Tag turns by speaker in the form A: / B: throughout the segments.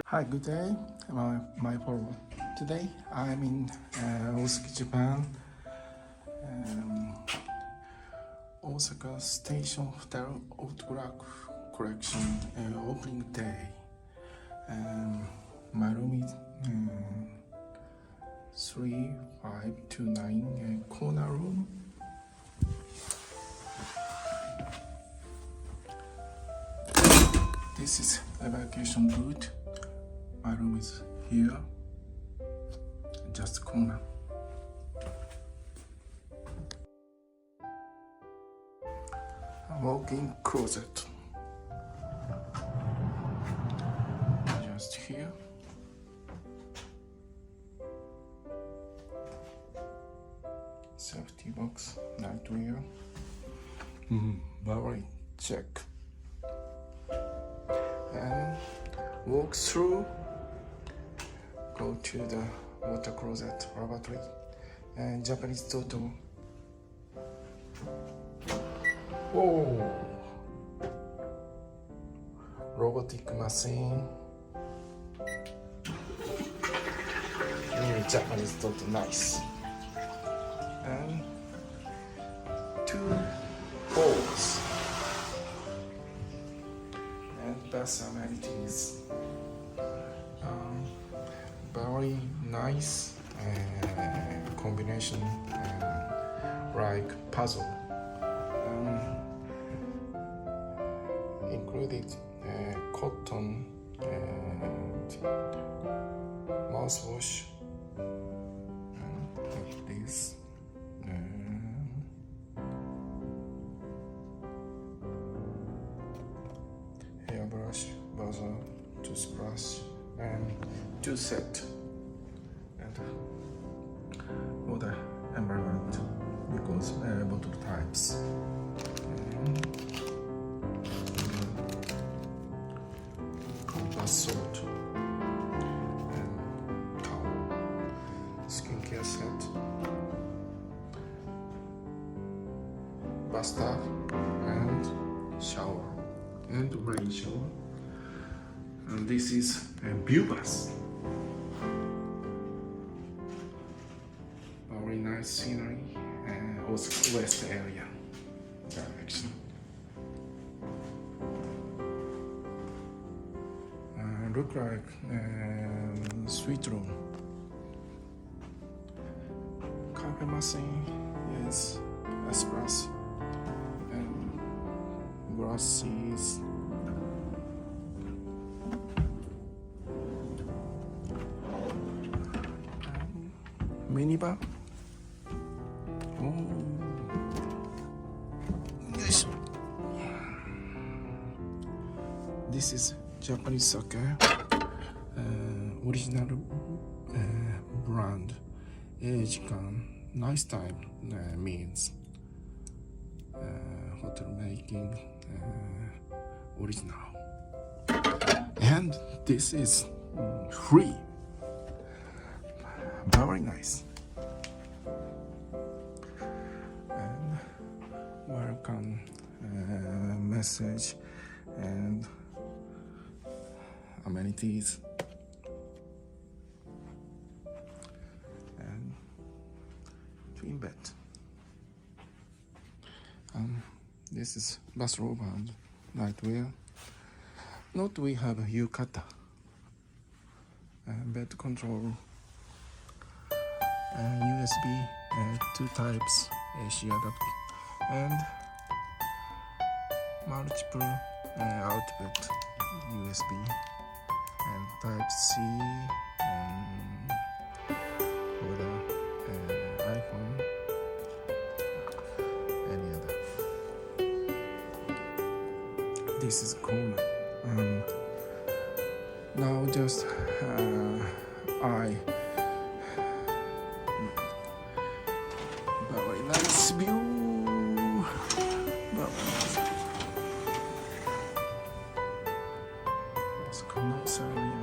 A: Hi, good day, my follower. Today I'm in Osaka, Japan. Osaka Station Hotel Collection opening day. My room is 3529 corner room. This is evacuation route. My room is here, just corner. A walk-in closet. Just here. Safety box, nightwear. Very check. And walk through. Go to the water closet, lavatory, and Japanese toilet. Oh, robotic machine. New Japanese toilet, nice. And 2 bowls and bath amenities. Very nice combination, like puzzle. Included cotton and mouthwash, like this. Hairbrush, buzzer, toothbrush, and 2 sets. And for the environment, because bottle types. Bath salt. bathtub and shower and rain shower. And this is a view bus. Very nice scenery and also west area direction. Look like suite room. Carpet machine is espresso and glasses. Minibar. Oh, yes. This is Japanese sake, original brand. Age-kan, nice time means hotel making original. And this is free. Very nice. And welcome message and amenities. And twin bed. This is bathrobe and nightwear. Note we have yukata. Bed control. USB 2 types AC adapter and multiple output USB and Type C for the iPhone, any other. This is corner. Now just I. Very nice view. Osaka North area.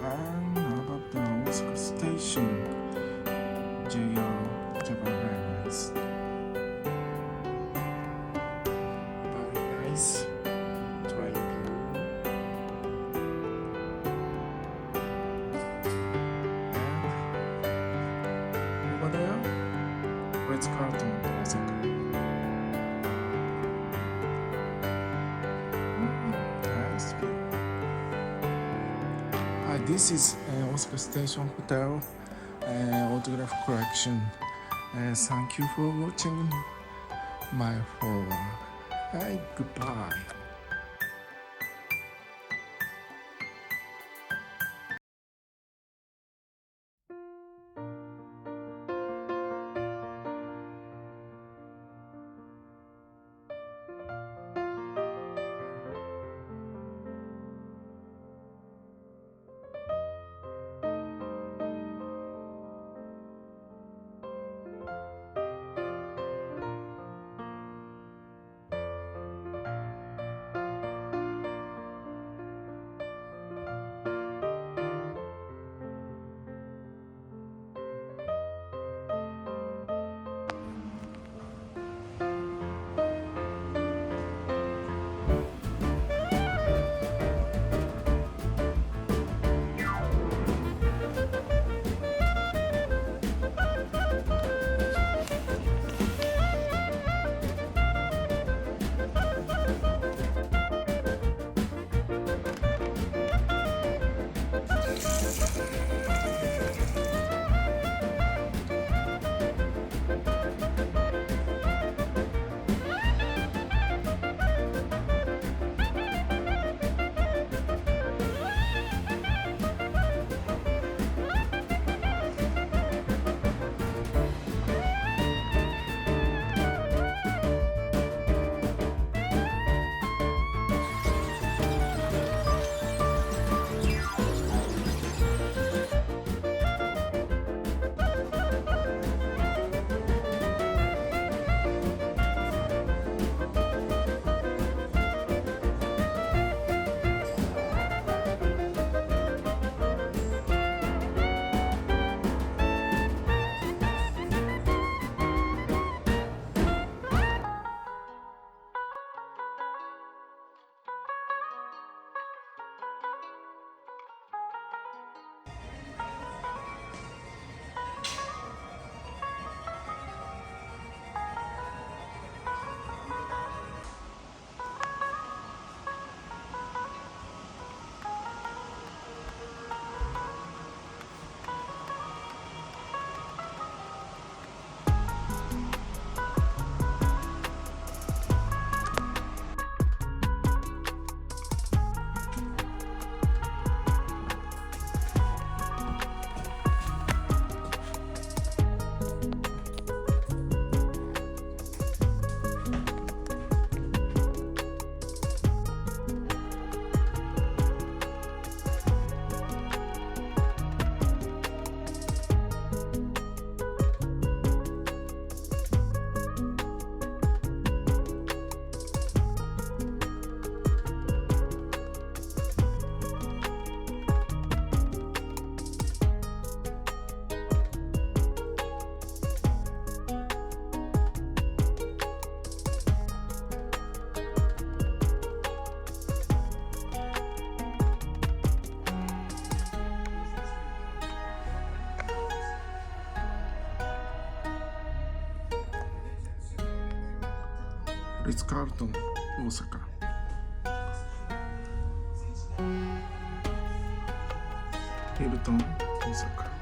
A: And above the Osaka station, JR Japan Airlines. Very nice train view. And over there, Ritz-Carlton, Osaka. Nice view. This is Osaka Station Hotel autograph collection. Thank you for watching my follower. Goodbye. Ritz-Carlton, Osaka. Hilton, Osaka.